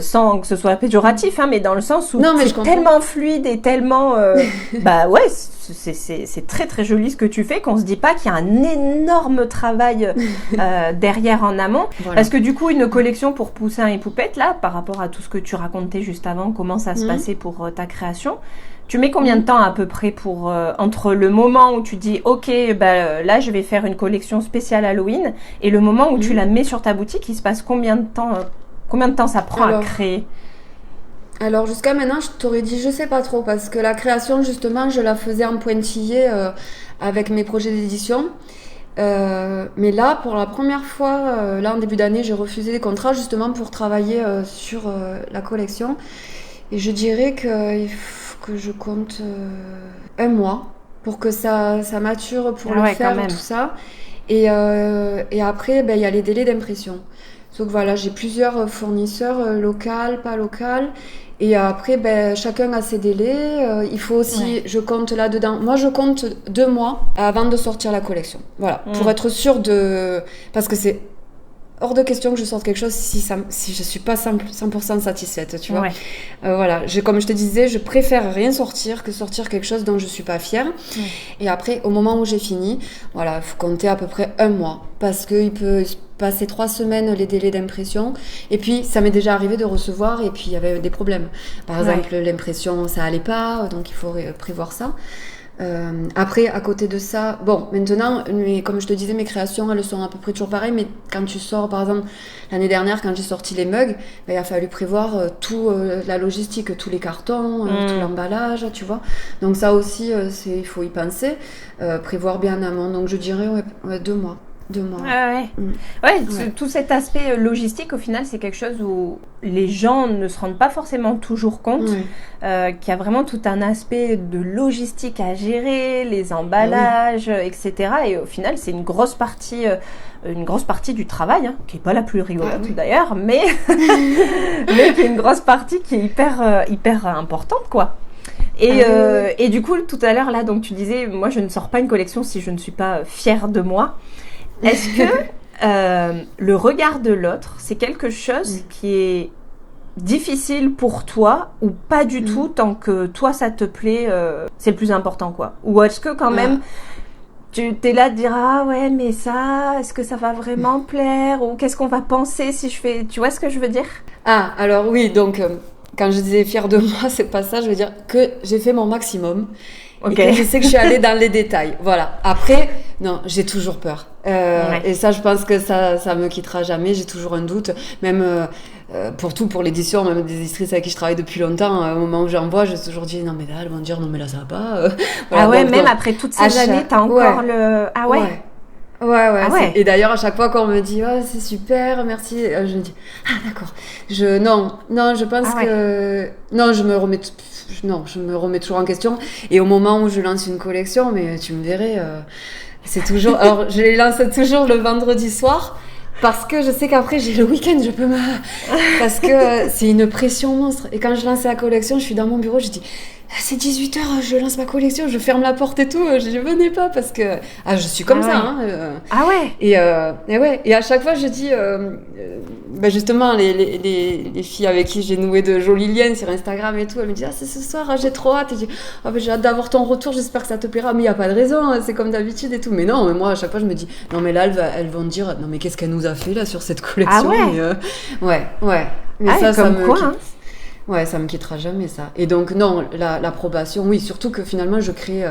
sans que ce soit péjoratif, hein, mais dans le sens où c'est tellement fluide et tellement, c'est très très joli ce que tu fais, qu'on se dit pas qu'il y a un énorme travail derrière en amont. Voilà. Parce que du coup, une collection pour Poussin et Poupette, là, par rapport à tout ce que tu racontais juste avant, comment ça se passait pour ta création, tu mets combien de temps à peu près pour entre le moment où tu dis ok, là je vais faire une collection spéciale Halloween et le moment où tu la mets sur ta boutique, il se passe combien de temps ça prend à créer? Alors jusqu'à maintenant, je t'aurais dit je sais pas trop parce que la création justement, je la faisais en pointillé avec mes projets d'édition. Mais là, pour la première fois, là en début d'année, j'ai refusé des contrats justement pour travailler sur la collection. Et je dirais qu'il faut que je compte un mois pour que ça mature pour le faire et tout ça. Et après, il y a les délais d'impression. Donc voilà, j'ai plusieurs fournisseurs, local, pas local. Et après, chacun a ses délais. Il faut aussi, je compte là-dedans. Moi, je compte 2 mois avant de sortir la collection. Voilà, pour être sûre parce que c'est hors de question que je sorte quelque chose si je suis pas 100% satisfaite, tu vois. Ouais. Voilà, comme je te disais, je préfère rien sortir que sortir quelque chose dont je suis pas fière. Et après, au moment où j'ai fini, voilà, faut compter à peu près 1 mois parce qu'il peut passer 3 semaines les délais d'impression. Et puis, ça m'est déjà arrivé de recevoir et puis il y avait des problèmes. Par exemple, l'impression, ça allait pas, donc il faut prévoir ça. Après, à côté de ça, bon, maintenant, comme je te disais, mes créations, elles sont à peu près toujours pareilles, mais quand tu sors, par exemple, l'année dernière, quand j'ai sorti les mugs, il a fallu prévoir tout la logistique, tous les cartons, tout l'emballage, tu vois. Donc ça aussi, il faut y penser, prévoir bien en amont. Donc je dirais 2 mois. 2 mois. Tout cet aspect logistique, au final, c'est quelque chose où les gens ne se rendent pas forcément toujours compte, qu'il y a vraiment tout un aspect de logistique à gérer, les emballages, etc. Et au final, c'est une grosse partie du travail, qui est pas la plus rigolote d'ailleurs, mais mais qui est une grosse partie qui est hyper importante, quoi. Et du coup, tout à l'heure, là, donc tu disais, moi, je ne sors pas une collection si je ne suis pas fière de moi. Est-ce que le regard de l'autre, c'est quelque chose qui est difficile pour toi ou pas du tout tant que toi, ça te plaît, c'est le plus important, quoi? Ou est-ce que quand même, tu t'es là de dire, ah ouais, mais ça, est-ce que ça va vraiment plaire? Ou qu'est-ce qu'on va penser si je fais... Tu vois ce que je veux dire? Ah, alors oui, donc... Quand je disais fière de moi, c'est pas ça. Je veux dire que j'ai fait mon maximum. Et que je sais que je suis allée dans les détails. Voilà. Après, non, j'ai toujours peur. Et ça, je pense que ça me quittera jamais. J'ai toujours un doute. Même pour l'édition, même des éditrices avec qui je travaille depuis longtemps, au moment où j'envoie, j'ai toujours dit non mais là, elles vont dire non mais là ça va pas. Voilà, même après toutes ces années, t'as encore le... Ah ouais. Ouais. Et d'ailleurs, à chaque fois qu'on me dit oh, c'est super, merci, je me dis ah d'accord. Je pense que je me remets toujours en question. Et au moment où je lance une collection, mais tu me verrais, c'est toujours. Alors, je les lance toujours le vendredi soir. Parce que je sais qu'après j'ai le week-end, parce que c'est une pression monstre. Et quand je lance la collection, je suis dans mon bureau, je dis c'est 18h, je lance ma collection, je ferme la porte et tout, je venais pas parce que je suis comme ça. Et à chaque fois je dis justement les filles avec qui j'ai noué de jolis liens sur Instagram et tout, elles me disent c'est ce soir, j'ai trop hâte. Et je dis j'ai hâte d'avoir ton retour, j'espère que ça te plaira. Mais il y a pas de raison, c'est comme d'habitude et tout. Mais non, mais moi à chaque fois je me dis non mais là elles vont dire non mais qu'est-ce qu'elle nous a fait là sur cette collection. Mais ça me quoi, Ouais, ça me quittera jamais, ça. Et donc, non, l'approbation, oui, surtout que finalement, je crée...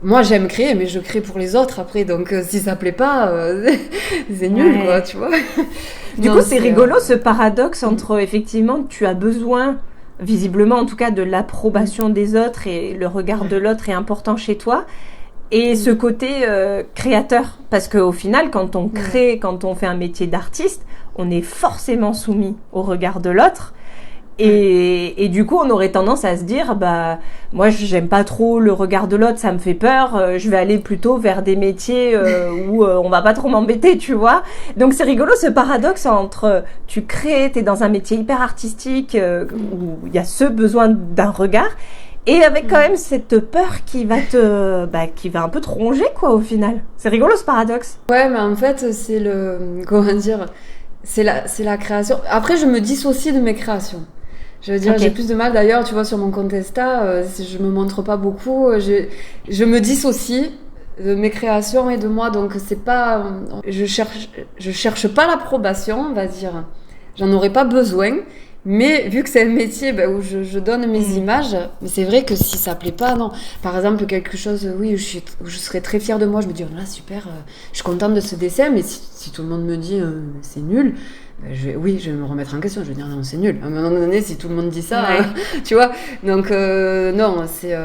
moi, j'aime créer, mais je crée pour les autres après. Donc, si ça plaît pas, c'est nul, quoi, tu vois. Du coup, c'est rigolo, ce paradoxe entre, effectivement, tu as besoin, visiblement, en tout cas, de l'approbation des autres et le regard de l'autre est important chez toi. Et ce côté créateur. Parce qu'au final, quand on crée, quand on fait un métier d'artiste, on est forcément soumis au regard de l'autre. Et du coup, on aurait tendance à se dire, moi, j'aime pas trop le regard de l'autre, ça me fait peur. Je vais aller plutôt vers des métiers où on va pas trop m'embêter, tu vois. Donc, c'est rigolo ce paradoxe entre tu crées, t'es dans un métier hyper artistique où il y a ce besoin d'un regard, et avec quand même cette peur qui va qui va un peu te ronger, quoi, au final. C'est rigolo ce paradoxe. Ouais, mais en fait, c'est c'est la création. Après, je me dissocie de mes créations. Je veux dire, j'ai plus de mal d'ailleurs, tu vois, sur mon compte Insta, je me montre pas beaucoup, je me dissocie de mes créations et de moi, donc c'est pas, je cherche pas l'approbation, on va dire, j'en aurais pas besoin, mais vu que c'est un métier où je donne mes images, mais c'est vrai que si ça plaît pas, non. Par exemple, quelque chose, oui, où je serais très fière de moi, je me dis, oh là, super, je suis contente de ce dessin, mais si tout le monde me dit, c'est nul, je vais me remettre en question, je vais dire non c'est nul. À un moment donné, si tout le monde dit ça, tu vois. Donc non, c'est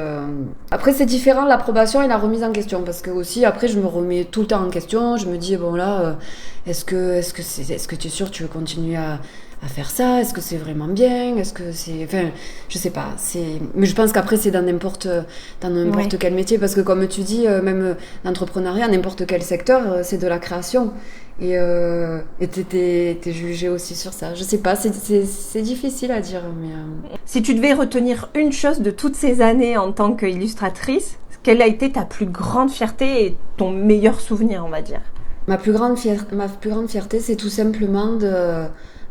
après c'est différent l'approbation et la remise en question parce que aussi après je me remets tout le temps en question. Je me dis bon là, est-ce que tu es sûr que tu veux continuer à faire ça? Est-ce que c'est vraiment bien? Est-ce que c'est, enfin, je sais pas. Mais je pense qu'après c'est dans n'importe quel métier parce que comme tu dis, même l'entrepreneuriat, n'importe quel secteur, c'est de la création. Et t'es jugée aussi sur ça. Je sais pas, c'est difficile à dire. Mais Si tu devais retenir une chose de toutes ces années en tant qu'illustratrice, quelle a été ta plus grande fierté et ton meilleur souvenir, on va dire? Ma plus grande fierté, c'est tout simplement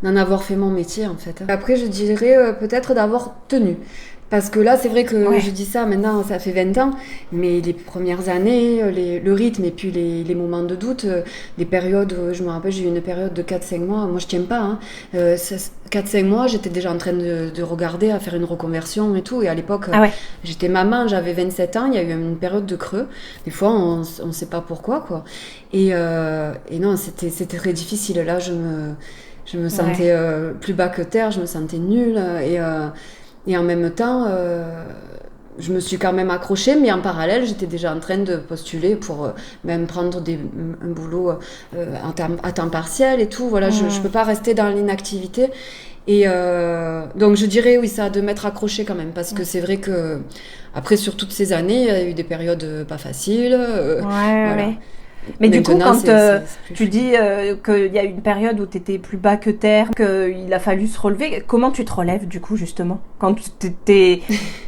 d'en avoir fait mon métier, en fait. Après, je dirais peut-être d'avoir tenu. Parce que là, c'est vrai que je dis ça, maintenant, ça fait 20 ans, mais les premières années, le rythme et puis les moments de doute, les périodes, je me rappelle, j'ai eu une période de 4-5 mois, moi je tiens pas, hein, 4-5 mois, j'étais déjà en train de regarder à faire une reconversion et tout, et à l'époque, j'étais maman, j'avais 27 ans, il y a eu une période de creux, des fois on sait pas pourquoi, quoi, et non, c'était très difficile, là, je me sentais plus bas que terre, je me sentais nulle, et en même temps, je me suis quand même accrochée, mais en parallèle, j'étais déjà en train de postuler pour même prendre un boulot à temps partiel et tout. Voilà, je peux pas rester dans l'inactivité. Et donc, je dirais, oui, ça, de m'être accrochée quand même, parce que c'est vrai que, après, sur toutes ces années, il y a eu des périodes pas faciles. Voilà. Mais du coup, quand tu dis qu'il y a une période où tu étais plus bas que terre, qu'il a fallu se relever, comment tu te relèves du coup justement? Quand t'es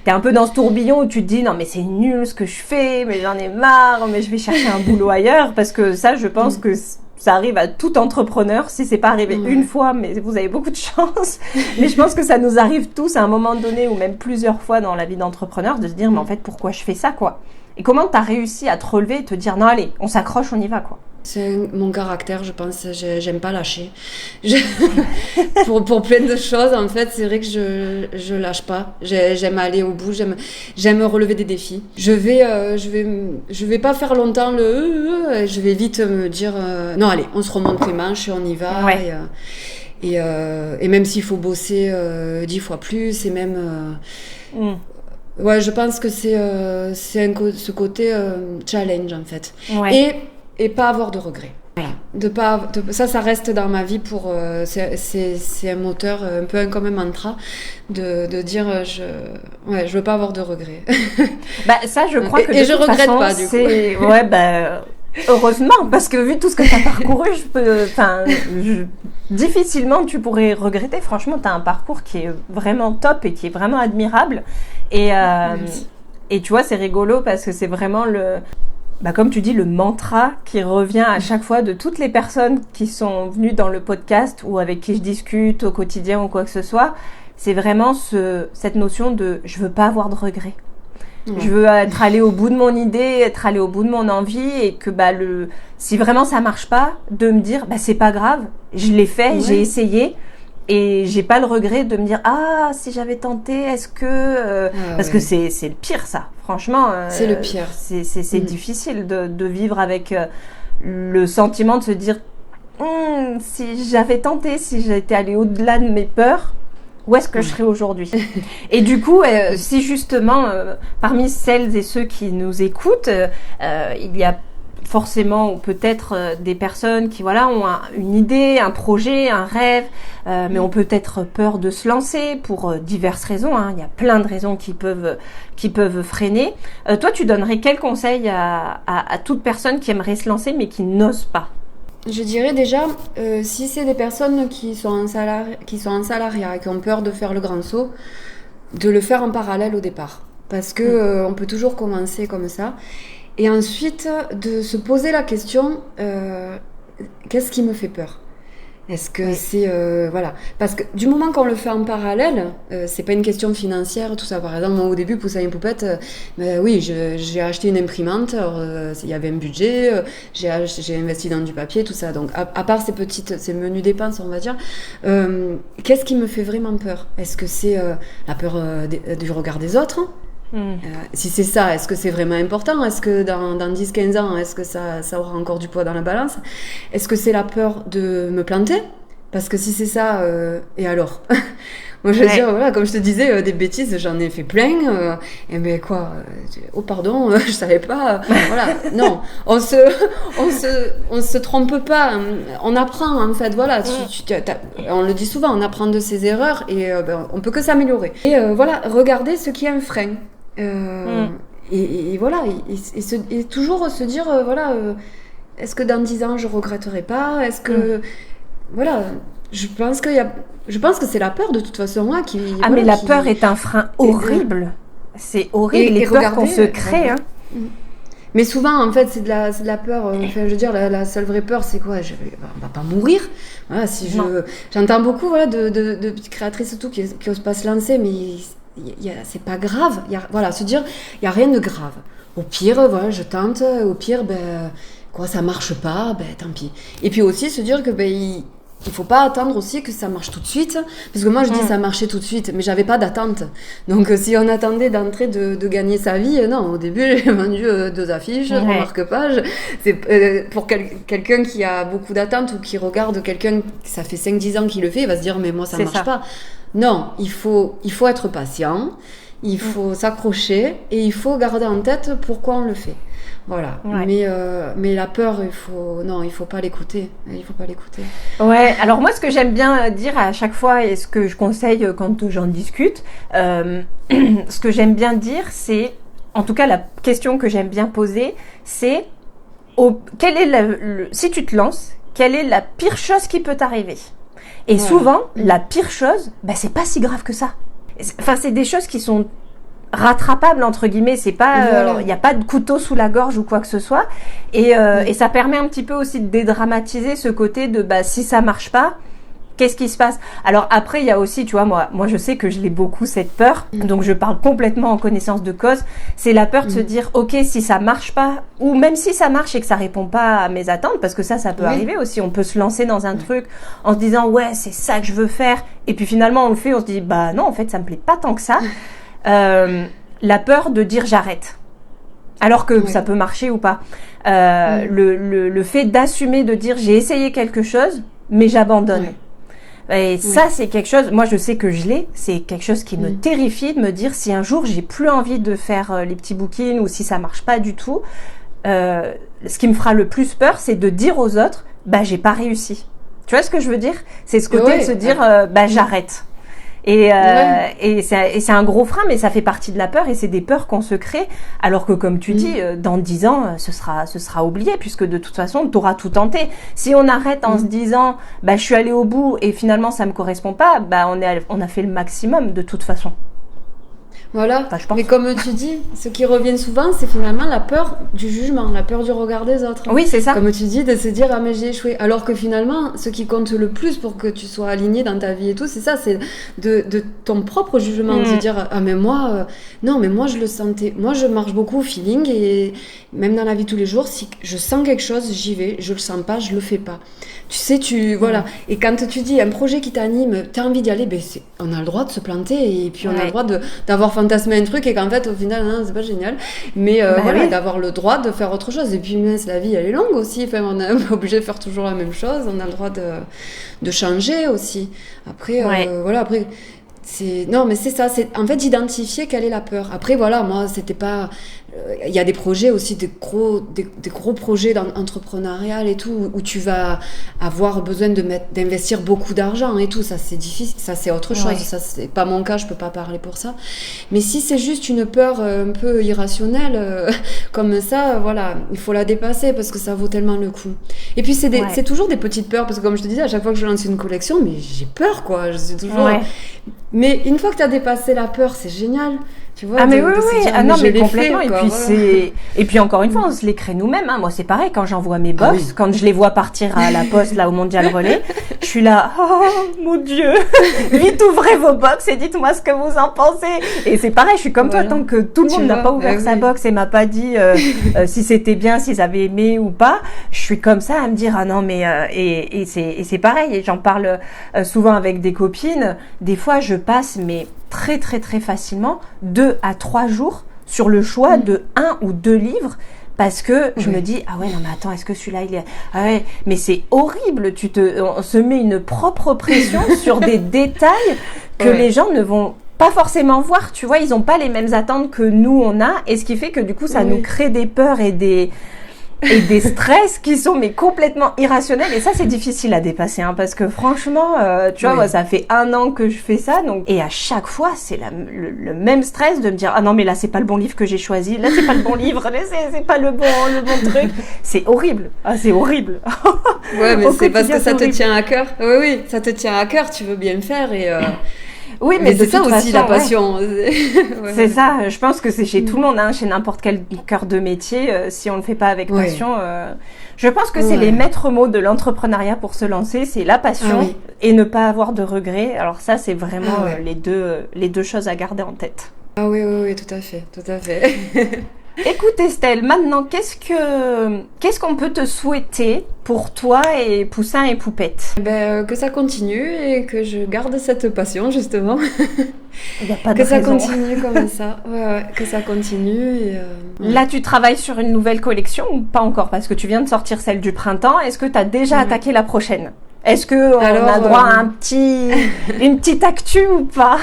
un peu dans ce tourbillon où tu te dis non mais c'est nul ce que je fais, mais j'en ai marre, mais je vais chercher un boulot ailleurs, parce que ça je pense que ça arrive à tout entrepreneur, si c'est pas arrivé une fois, mais vous avez beaucoup de chance. Mais je pense que ça nous arrive tous à un moment donné, ou même plusieurs fois dans la vie d'entrepreneur, de se dire mais en fait pourquoi je fais ça quoi? Et comment t'as réussi à te relever et te dire non allez, on s'accroche, on y va quoi? C'est mon caractère, je pense. J'aime pas lâcher. Pour plein de choses, en fait, c'est vrai que je lâche pas. J'aime aller au bout. J'aime relever des défis. Je vais pas faire longtemps je vais vite me dire non allez, on se remonte les manches et on y va. Et même s'il faut bosser 10 fois plus, et même ouais, je pense que c'est ce côté challenge en fait. Et pas avoir de regrets. Voilà. Ça reste dans ma vie pour c'est un moteur un peu comme un mantra de dire je veux pas avoir de regrets. Bah ça je crois que de et je toute regrette façon, pas du coup. Heureusement, parce que vu tout ce que tu as parcouru, difficilement tu pourrais regretter. Franchement, tu as un parcours qui est vraiment top et qui est vraiment admirable. Et tu vois, c'est rigolo parce que c'est vraiment comme tu dis, le mantra qui revient à chaque fois de toutes les personnes qui sont venues dans le podcast ou avec qui je discute au quotidien ou quoi que ce soit. C'est vraiment cette notion de je veux pas avoir de regrets. Je veux être allée au bout de mon idée, être allée au bout de mon envie, et que si vraiment ça marche pas, de me dire c'est pas grave, je l'ai fait, j'ai essayé, et j'ai pas le regret de me dire si j'avais tenté, est-ce que parce que c'est le pire ça, franchement. C'est le pire. C'est difficile de vivre avec le sentiment de se dire si j'avais tenté, si j'étais allée au-delà de mes peurs. Où est-ce que je serais aujourd'hui? Et du coup, si justement, parmi celles et ceux qui nous écoutent, il y a forcément ou peut-être des personnes qui ont une idée, un projet, un rêve, mais ont peut-être peur de se lancer pour diverses raisons. Il y a plein de raisons qui peuvent freiner. Toi, tu donnerais quel conseil à toute personne qui aimerait se lancer mais qui n'ose pas? Je dirais déjà, si c'est des personnes qui sont en salariat et qui ont peur de faire le grand saut, de le faire en parallèle au départ. Parce que on peut toujours commencer comme ça. Et ensuite, de se poser la question, qu'est-ce qui me fait peur ? Est-ce que c'est... voilà. Parce que du moment qu'on le fait en parallèle, c'est pas une question financière, tout ça. Par exemple, moi, au début, Poussin et Poupette, oui, j'ai acheté une imprimante, il y avait un budget, j'ai investi dans du papier, tout ça. Donc, à part ces menus dépenses, on va dire, qu'est-ce qui me fait vraiment peur ? Est-ce que c'est la peur du regard des autres ? Si c'est ça, est-ce que c'est vraiment important ? Est-ce que dans 10-15 ans, est-ce que ça aura encore du poids dans la balance ? Est-ce que c'est la peur de me planter ? Parce que si c'est ça, et alors ? Moi, je veux dire, voilà, comme je te disais, des bêtises, j'en ai fait plein. Et ben quoi ? Oh pardon, je savais pas. Voilà, non, on se trompe pas. On apprend en fait, voilà. On le dit souvent, on apprend de ses erreurs et on peut que s'améliorer. Et voilà, regarder ce qui est un frein. Et voilà, et toujours se dire, est-ce que dans 10 ans je regretterai pas ? Est-ce que voilà, je pense que c'est la peur de toute façon qui. Mais la peur est un frein horrible. C'est horrible les peurs qu'on se crée. Mais souvent, en fait, c'est de la peur. Enfin, je veux dire, la seule vraie peur, c'est quoi ? On va pas mourir. Voilà, j'entends beaucoup, de petites créatrices et tout qui osent pas se lancer, mais c'est pas grave. Voilà, se dire, il y a rien de grave. Au pire, voilà, je tente. Au pire, ça marche pas, tant pis. Et puis aussi se dire que il faut pas attendre aussi que ça marche tout de suite, parce que moi je dis ça marchait tout de suite, mais j'avais pas d'attente. Donc si on attendait d'entrer de gagner sa vie, non, au début j'ai vendu 2 affiches, 3 marque-pages. C'est pour quelqu'un qui a beaucoup d'attentes ou qui regarde quelqu'un, ça fait 5-10 ans qu'il le fait, il va se dire mais moi ça marche pas. Non, il faut être patient, il faut s'accrocher et il faut garder en tête pourquoi on le fait. Voilà, mais la peur, il faut pas l'écouter. Ouais, alors moi ce que j'aime bien dire à chaque fois et ce que je conseille quand j'en discute, ce que j'aime bien dire c'est, en tout cas la question que j'aime bien poser, c'est si tu te lances, quelle est la pire chose qui peut t'arriver? Et souvent, la pire chose, c'est pas si grave que ça. Enfin, c'est des choses qui sont rattrapable entre guillemets, c'est pas y a pas de couteau sous la gorge ou quoi que ce soit, et ça permet un petit peu aussi de dédramatiser ce côté de si ça marche pas, qu'est-ce qui se passe? Alors après il y a aussi, tu vois, moi je sais que je l'ai beaucoup cette peur, donc je parle complètement en connaissance de cause, c'est la peur de se dire ok, si ça marche pas, ou même si ça marche et que ça répond pas à mes attentes, parce que ça peut arriver aussi, on peut se lancer dans un truc en se disant ouais c'est ça que je veux faire, et puis finalement on le fait, on se dit non en fait ça me plaît pas tant que ça. La peur de dire j'arrête, alors que ça peut marcher ou pas. Le fait d'assumer, de dire j'ai essayé quelque chose, mais j'abandonne. Et ça, c'est quelque chose, moi je sais que je l'ai, c'est quelque chose qui me terrifie de me dire si un jour j'ai plus envie de faire les petits bookings ou si ça marche pas du tout, ce qui me fera le plus peur, c'est de dire aux autres, j'ai pas réussi. Tu vois ce que je veux dire? C'est ce côté de se dire, j'arrête. Et c'est un gros frein, mais ça fait partie de la peur et c'est des peurs qu'on se crée, alors que comme tu dis, dans 10 ans, ce sera oublié, puisque de toute façon, tu auras tout tenté. Si on arrête en se disant, je suis allé au bout et finalement ça me correspond pas, on a fait le maximum de toute façon. Voilà, mais comme tu dis, ce qui revient souvent, c'est finalement la peur du jugement, la peur du regard des autres. Oui, c'est ça. Comme tu dis, de se dire « Ah, mais j'ai échoué ». Alors que finalement, ce qui compte le plus pour que tu sois aligné dans ta vie et tout, c'est ça, c'est de ton propre jugement, de se dire « Ah, mais moi, non, mais moi, je le sentais. Moi, je marche beaucoup au feeling et même dans la vie de tous les jours, si je sens quelque chose, j'y vais. Je le sens pas, je le fais pas. » Tu sais, voilà. Et quand tu dis un projet qui t'anime, t'as envie d'y aller, on a le droit de se planter et puis on a le droit d'avoir fantasmé un truc et qu'en fait, au final, non, c'est pas génial. Mais d'avoir le droit de faire autre chose. Et puis, la vie, elle est longue aussi. Enfin, on n'est pas obligé de faire toujours la même chose. On a le droit de changer aussi. Après, après... Non, mais c'est ça, c'est en fait d'identifier quelle est la peur. Après, moi, c'était pas... Il y a des projets aussi, des gros projets entrepreneurial et tout, où tu vas avoir besoin d'investir beaucoup d'argent et tout. Ça, c'est difficile, ça, c'est autre chose. Ça, c'est pas mon cas, je peux pas parler pour ça. Mais si c'est juste une peur un peu irrationnelle, comme ça, il faut la dépasser parce que ça vaut tellement le coup. Et puis, c'est toujours des petites peurs, parce que comme je te disais, à chaque fois que je lance une collection, mais j'ai peur, quoi. Je suis toujours... Mais une fois que tu as dépassé la peur, c'est génial. Tu vois, mais non, mais complètement. Et puis encore une fois, on se les crée nous-mêmes. Moi, c'est pareil, quand j'envoie mes box, quand je les vois partir à la poste, là, au Mondial Relais, je suis là, oh, mon Dieu, vite ouvrez vos box et dites-moi ce que vous en pensez. Et c'est pareil, je suis comme toi, tant que tout le monde n'a pas ouvert sa box et m'a pas dit si c'était bien, s'ils avaient aimé ou pas, je suis comme ça à me dire, ah non, mais, et c'est pareil, et j'en parle souvent avec des copines. Des fois, je passe, mais très très très facilement 2 à 3 jours sur le choix de 1 ou 2 livres, parce que je me dis non mais attends, est-ce que celui-là il est mais c'est horrible, on se met une propre pression sur des détails que les gens ne vont pas forcément voir, tu vois, ils n'ont pas les mêmes attentes que nous on a, et ce qui fait que du coup ça nous crée des peurs et des stress qui sont complètement irrationnels, et ça c'est difficile à dépasser, parce que franchement tu vois, moi ça fait 1 an que je fais ça, donc, et à chaque fois c'est le même stress de me dire ah non mais là c'est pas le bon livre que j'ai choisi, là c'est pas le bon livre, là c'est pas le bon truc, c'est horrible, c'est horrible. Mais c'est parce que ça te tient à cœur. Oui, ça te tient à cœur, tu veux bien le faire, Oui, mais de c'est ça toute aussi façon, la passion. C'est ça, je pense que c'est chez tout le monde, hein, chez n'importe quel cœur de métier, si on le fait pas avec passion. Je pense que c'est les maîtres mots de l'entrepreneuriat pour se lancer, c'est la passion et ne pas avoir de regrets. Alors ça, c'est vraiment les deux choses à garder en tête. Ah oui, tout à fait, tout à fait. Écoute Estelle, maintenant, qu'est-ce qu'on peut te souhaiter pour toi et Poussin et Poupette? Que ça continue et que je garde cette passion, justement. Il n'y a pas de que ça raison. continue comme ça. Que ça continue. Là, tu travailles sur une nouvelle collection ou pas encore? Parce que tu viens de sortir celle du printemps. Est-ce que tu as déjà attaqué la prochaine? Est-ce qu'on a droit à une petite actu ou pas?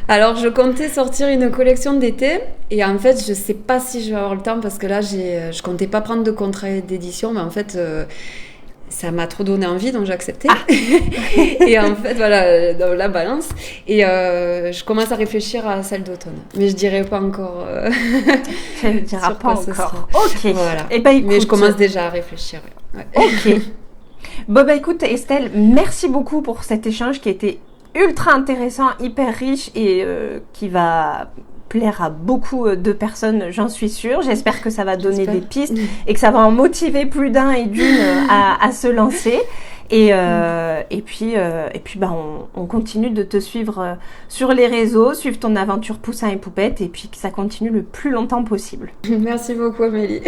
Alors, je comptais sortir une collection d'été et en fait, je sais pas si je vais avoir le temps parce que là, je comptais pas prendre de contrat d'édition, mais en fait, ça m'a trop donné envie, donc j'ai accepté. Et en fait, voilà, dans la balance. Et je commence à réfléchir à celle d'automne, mais je dirais pas encore. Je ne dirai pas encore. Ok. Voilà. Et écoute, mais je commence déjà à réfléchir. Ok. Bon écoute Estelle, merci beaucoup pour cet échange qui était ultra intéressant, hyper riche et qui va plaire à beaucoup de personnes, j'en suis sûre. J'espère que ça va donner des pistes et que ça va en motiver plus d'un et d'une à se lancer. Et puis on continue de te suivre sur les réseaux, suivre ton aventure Poussin et Poupette et puis que ça continue le plus longtemps possible. Merci beaucoup Amélie.